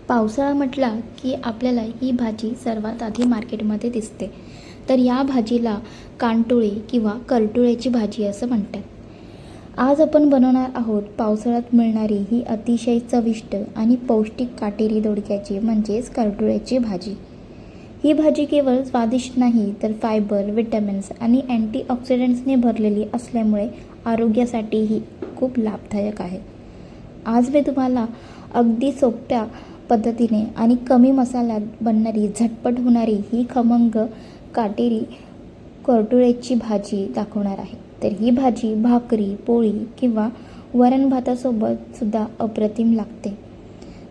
पावसाळा म्हटला की आपल्याला ही भाजी सर्वात आधी मार्केटमध्ये दिसते. तर या भाजीला कानटोळे किंवा करटोळ्याची भाजी असं म्हणतात. आज आपण बनवणार आहोत पावसाळ्यात मिळणारी ही अतिशय चविष्ट आणि पौष्टिक काटेरी दोडक्याची म्हणजेच करटोळ्याची भाजी. ही भाजी केवळ स्वादिष्ट नाही तर फायबर, विटॅमिन्स आणि अँटीऑक्सिडंट्सने भरलेली असल्यामुळे आरोग्यासाठीही खूप लाभदायक आहे. आज मी तुम्हाला अगदी सोप्या पद्धतीने आणि कमी मसाल्यात बनणारी झटपट होणारी ही खमंग काटेरी करटोळ्याची भाजी दाखवणार आहे. तर ही भाजी भाकरी, पोळी किंवा वरण भातासोबत सुद्धा अप्रतिम लागते.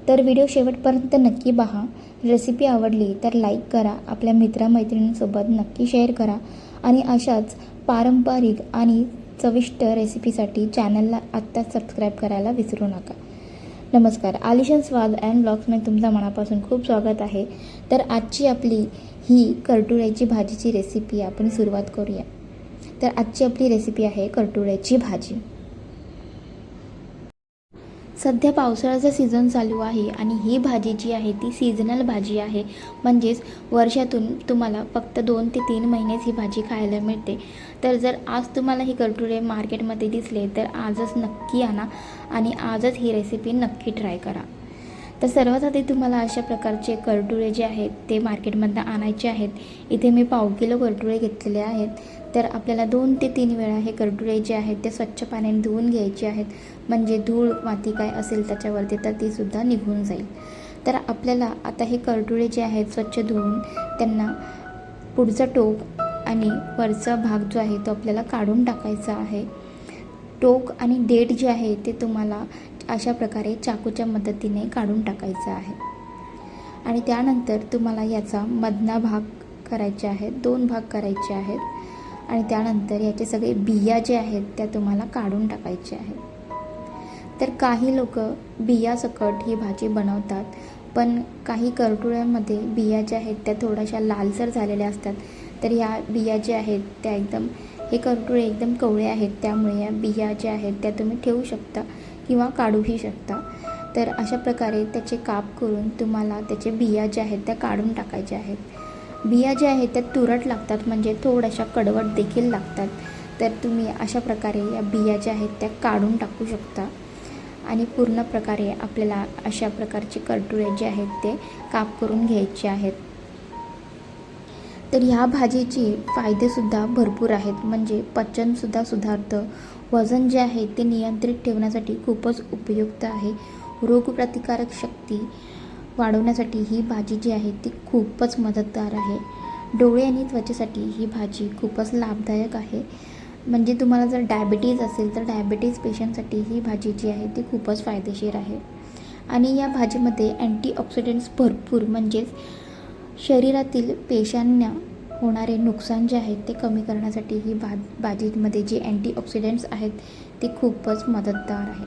तर व्हिडिओ शेवटपर्यंत नक्की पहा. रेसिपी आवडली तर लाईक करा, आपल्या मित्रमैत्रिणींसोबत नक्की शेअर करा आणि अशाच पारंपरिक आणि चविष्ट रेसिपीसाठी चॅनलला आत्ताच सबस्क्राईब करायला विसरू नका. नमस्कार, आलिशान स्वाद अँड ब्लॉग्समध्ये तुमचं मनापासून खूप स्वागत आहे. तर आजची आपली ही करटोळ्याची भाजीची रेसिपी आपण सुरुवात करूया. तर आजची आपली रेसिपी आहे करटोळ्याची भाजी. सध्या पावसाळ्याचा सीझन चालू आहे आणि ही भाजी जी आहे ती सीझनल भाजी आहे. म्हणजेच वर्षातून तुम्हाला फक्त 2 ते 3 महिनेच ही भाजी खायला मिळते. तर जर आज तुम्हाला ही करटोळे मार्केटमध्ये दिसले तर आजच नक्की आणा आणि आजच ही रेसिपी नक्की ट्राय करा. तर सर्वात आधी तुम्हाला अशा प्रकारचे करटोळे जे आहेत ते मार्केटमधून आणायचे आहेत. इथे मी 1/2 किलो करटोळे घेतलेले आहेत. तर आपल्याला 2 ते 3 वेळा हे करटोळे जे आहेत ते स्वच्छ पाण्याने धुवून घ्यायचे आहेत. म्हणजे धूळ माती काय असेल त्याच्यावरती तर ती सुद्धा निघून जाईल. तर आपल्याला आता हे करटोळे जे आहेत स्वच्छ धुवून त्यांना पुढचा टोक आणि वरचा भाग जो आहे तो आपल्याला काढून टाकायचा आहे. टोक आणि देठ जे आहे ते तुम्हाला अशा प्रकारे चाकूच्या मदतीने काढून टाकायचं आहे. आणि त्यानंतर तुम्हाला याचा मधला भाग करायचे आहेत, 2 भाग करायचे आहेत. आणि त्यानंतर याचे सगळे बिया जे आहेत त्या तुम्हाला काढून टाकायचे आहेत. तर काही लोक बियासकट ही भाजी बनवतात, पण काही करटोळ्यामध्ये बिया ज्या आहेत त्या थोड्याशा लालसर झालेल्या असतात. तर या बिया ज्या आहेत त्या हे करटोळे एकदम कवळे आहेत, त्यामुळे या बिया ज्या आहेत त्या तुम्ही ठेवू शकता किंवा काढूही शकता. तर अशा प्रकारे त्याचे काप करून तुम्हाला त्याचे बिया ज्या आहेत त्या काढून टाकायच्या आहेत. बिया ज्या आहेत त्या तुरट लागतात, म्हणजे थोड्याशा कडवट देखील लागतात. तर तुम्ही अशा प्रकारे या बिया ज्या आहेत त्या काढून टाकू शकता. आणि पूर्ण प्रकारे आपल्याला अशा प्रकारचे करटोळे जे आहेत ते काप करून घ्यायचे आहेत. तर ह्या भाजीचे फायदेसुद्धा भरपूर आहेत. म्हणजे पचनसुद्धा सुधारतं, वजन जे आहे ते नियंत्रित ठेवण्यासाठी खूपच उपयुक्त आहे, रोगप्रतिकारक शक्ती वाढवण्यासाठी ही भाजी जी आहे ती खूपच मदतगार आहे. डोळे आणि त्वचेसाठी ही भाजी खूपच लाभदायक आहे. म्हणजे तुम्हाला जर डायबिटीज असेल तर डायबिटीज पेशंटसाठी ही भाजी जी आहे ती खूपच फायदेशीर आहे. आणि या भाजीमध्ये अँटीऑक्सिडंट्स भरपूर, म्हणजेच शरीरातील पेशांना होणारे नुकसान जे आहेत ते कमी करण्यासाठी ही भाजीमध्ये जे अँटीऑक्सिडंट्स आहेत ते खूपच मदतगार आहे.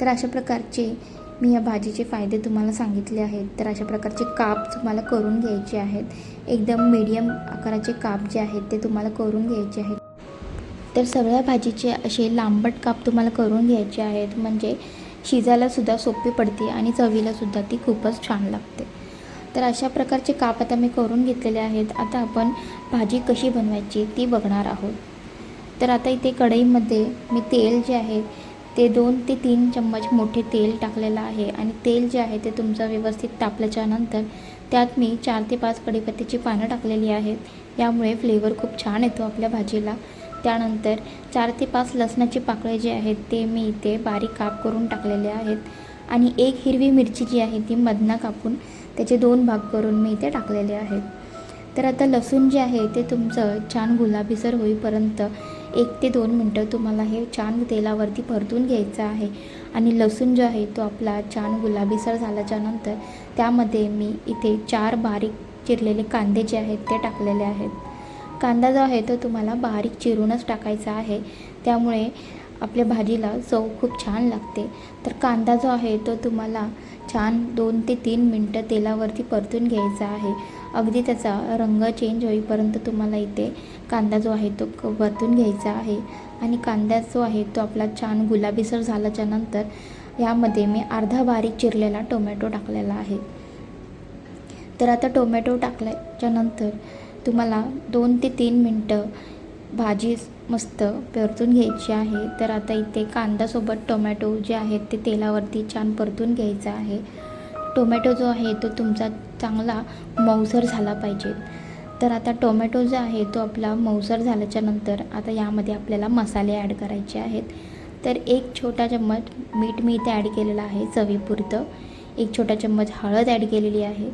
तर अशा प्रकारचे मी या भाजीचे फायदे तुम्हाला सांगितले आहेत. तर अशा प्रकारचे काप तुम्हाला करून घ्यायचे आहेत. एकदम मीडियम आकाराचे काप जे आहेत ते तुम्हाला करून घ्यायचे आहेत. तर सगळ्या भाजीचे असे लांबट काप तुम्हाला करून घ्यायचे आहेत, म्हणजे शिजायलासुद्धा सोपी पडते आणि चवीलासुद्धा ती खूपच छान लागते. तर अशा प्रकारचे काप आता मी करून घेतलेले आहेत. आता आपण भाजी कशी बनवायची ती बघणार आहोत. तर आता इथे कढईमध्ये मी तेल जे आहे ते 2 ते 3 चम्मच मोठे तेल टाकलेलं आहे. आणि तेल जे आहे ते तुमचं व्यवस्थित तापल्याच्यानंतर त्यात मी 4 ते 5 कढीपत्त्याची पानं टाकलेली आहेत. यामुळे फ्लेवर खूप छान येतो आपल्या भाजीला. त्यानंतर 4 ते 5 लसणाची पाकळे जे आहेत ते मी इथे बारीक काप करून टाकलेले आहेत. आणि 1 हिरवी मिरची जी आहे ती मधनं कापून त्याचे 2 भाग करून मी इथे टाकलेले आहेत. तर आता लसूण जे आहे ते तुमचं छान गुलाबीसर होईपर्यंत 1 ते 2 मिनटं तुम्हाला हे छान तेलावरती परतून घ्यायचं आहे. आणि लसूण जो आहे तो आपला छान गुलाबीसर झाल्याच्यानंतर त्यामध्ये मी इथे 4 बारीक चिरलेले कांदे जे आहेत ते टाकलेले आहेत. कांदा जो आहे तो तुम्हाला बारीक चिरूनच टाकायचा आहे, त्यामुळे आपल्या भाजीला चव खूप छान लागते. तर कांदा जो आहे तो तुम्हाला छान 2 ते 3 मिनटं तेलावरती परतून घ्यायचा आहे. अगदी त्याचा रंग चेंज होईपर्यंत तुम्हाला इथे कांदा जो आहे तो परतून घ्यायचा आहे. आणि कांदा जो आहे तो आपला छान गुलाबीसर झाल्याच्यानंतर यामध्ये मी अर्धा बारीक चिरलेला टोमॅटो टाकलेला आहे. तर आता टोमॅटो टाकल्याच्यानंतर तुम्हाला 2 ते 3 मिनटं भाजी मस्त परतून घ्यायची आहे. तर आता इथे कांद्यासोबत टोमॅटो जे आहेत ते तेलावरती छान परतून घ्यायचा आहे. टोमॅटो जो आहे तो तुमचा चांगला मऊसर झाला पाहिजे. तर आता टोमॅटो जो आहे तो आपला मऊसर झाल्याच्यानंतर आता यामध्ये आपल्याला मसाले ॲड करायचे आहेत. तर 1 छोटा चम्मच मीठ मी इथे ॲड केलेलं आहे चवीपुरतं. 1 छोटा चम्मच हळद ॲड केलेली आहे.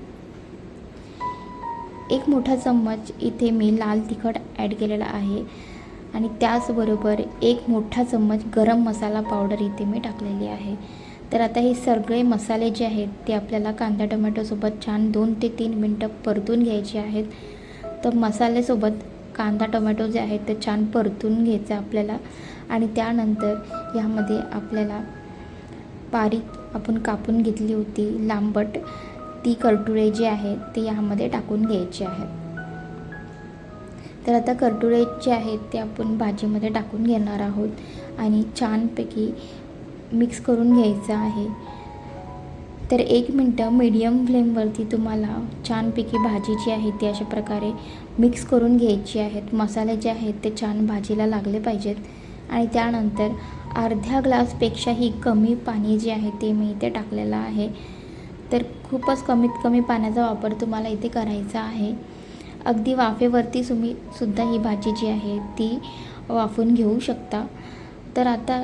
1 मोठा चम्मच इथे मी लाल तिखट ॲड केलेला आहे आणि त्याचबरोबर 1 मोठा चम्मच गरम मसाला पावडर इथे मी टाकलेली आहे. तर आता हे सगळे मसाले जे आहेत ते आपल्याला कांदा टोमॅटोसोबत छान 2 ते 3 मिनटं परतून घ्यायचे आहेत. तर मसाल्यासोबत कांदा टोमॅटो जे आहेत ते छान परतून घ्यायचं आपल्याला आणि त्यानंतर यामध्ये आपल्याला बारीक आपण कापून घेतली होती लांबट ती करटुळे जे आहेत ते यामध्ये टाकून घ्यायचे आहेत. तर आता करटुळे जे आहेत ते आपण भाजीमध्ये टाकून घेणार आहोत आणि छानपैकी मिक्स करून घ्यायचं आहे. तर 1 मिनटं मीडियम फ्लेमवरती तुम्हाला छानपैकी भाजी जी आहे ती अशा प्रकारे मिक्स करून घ्यायची आहेत. मसाले जे आहेत ते छान भाजीला लागले पाहिजेत आणि त्यानंतर अर्ध्या ग्लासपेक्षाही कमी पाणी जे आहे ते मी इथे टाकलेलं आहे. तर खूपच कमीत कमी पाण्याचा वापर तुम्हाला इथे करायचा आहे. अगदी वाफेवरती तुम्ही सुद्धा ही भाजी जी आहे ती वाफून घेऊ शकता. तर आता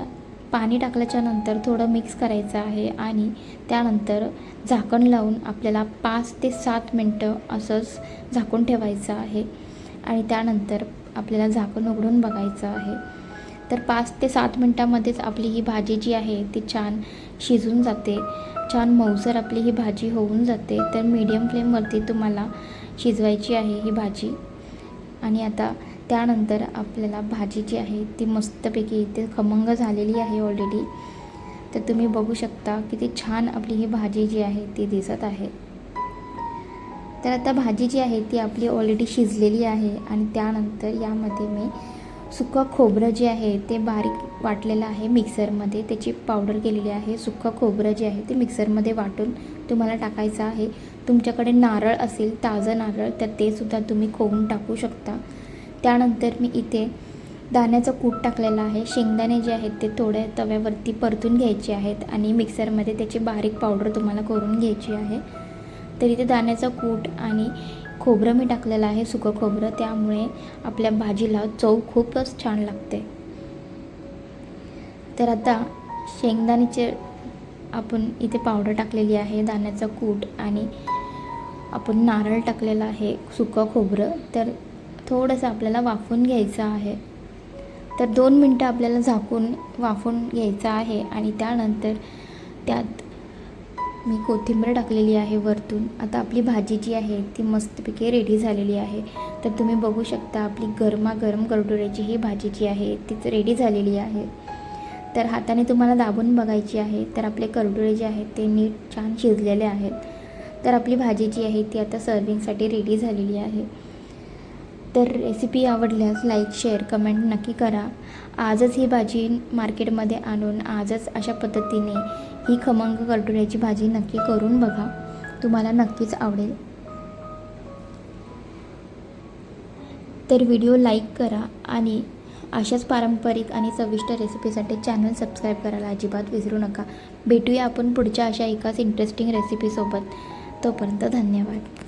पाणी टाकल्याच्यानंतर थोडं मिक्स करायचं आहे आणि त्यानंतर झाकण लावून आपल्याला 5 ते 7 मिनटं असंच झाकून ठेवायचं आहे आणि त्यानंतर आपल्याला झाकण उघडून बघायचं आहे. तर 5 ते 7 मिनटामध्येच आपली ही भाजी जी आहे ती छान शिजून जाते. छान मऊसर आपली ही भाजी होऊन जाते. तर मीडियम फ्लेमवरती तुम्हाला शिजवायची आहे ही भाजी आणि आता त्यानंतर आपल्याला भाजी जी आहे ती मस्तपैकी इथे खमंग झालेली आहे ऑलरेडी. तर तुम्ही बघू शकता किती छान आपली ही भाजी जी आहे ती दिसत आहे. तर आता भाजी जी आहे ती आपली ऑलरेडी शिजलेली आहे आणि त्यानंतर यामध्ये मी सुकं खोबरं जे आहे ते बारीक वाटलेलं आहे मिक्सरमध्ये, त्याची पावडर केलेली आहे. सुकं खोबरं जे आहे ते मिक्सरमध्ये वाटून तुम्हाला टाकायचं आहे. तुमच्याकडे नारळ असेल ताजं नारळ तर ते सुद्धा तुम्ही खोवून टाकू शकता. त्यानंतर मी इथे दाण्याचं कूट टाकलेलं आहे. शेंगदाणे जे आहेत ते थोडे तव्यावरती परतून घ्यायचे आहेत आणि मिक्सरमध्ये त्याची बारीक पावडर तुम्हाला करून घ्यायची आहे. तर इथे दाण्याचं कूट आणि खोबरं मी टाकलेलं आहे सुकं खोबरं, त्यामुळे आपल्या भाजीला चव खूपच छान लागते. तर आता शेंगदाण्याचे आपण इथे पावडर टाकलेली आहे, दाण्याचं कूट आणि आपण नारळ टाकलेलं आहे, सुकं खोबरं. तर थोडंसं आपल्याला वाफवून घ्यायचं आहे. तर 2 मिनटं आपल्याला झाकून वाफवून घ्यायचं आहे आणि त्यानंतर त्यात मी कोथिंबीर टाकलेली आहे वरतून. आता आपली भाजी जी आहे ती मस्तपैकी रेडी झालेली आहे. तर तुम्ही बघू शकता आपली गरमागरम करटुऱ्याची ही भाजी जी आहे तीच रेडी झालेली आहे. तर हाताने तुम्हाला दाबून बघायची आहे. तर आपले करटुरे जे आहेत ते नीट छान शिजलेले आहेत. तर आपली भाजी जी आहे ती आता सर्विंगसाठी रेडी झालेली आहे. तर रेसिपी आवडल्यास लाईक शेअर कमेंट नक्की करा. आजच ही भाजी मार्केटमध्ये आणून आजच अशा पद्धतीने ही खमंग करटुऱ्याची भाजी नक्की करून बघा, तुम्हाला नक्कीच आवडेल. तर व्हिडिओ लाईक करा आणि अशाच पारंपरिक आणि चविष्ट रेसिपीसाठी चॅनल सबस्क्राईब करायला अजिबात विसरू नका. भेटूया आपण पुढच्या अशा एकाच इंटरेस्टिंग रेसिपीसोबत. तोपर्यंत धन्यवाद.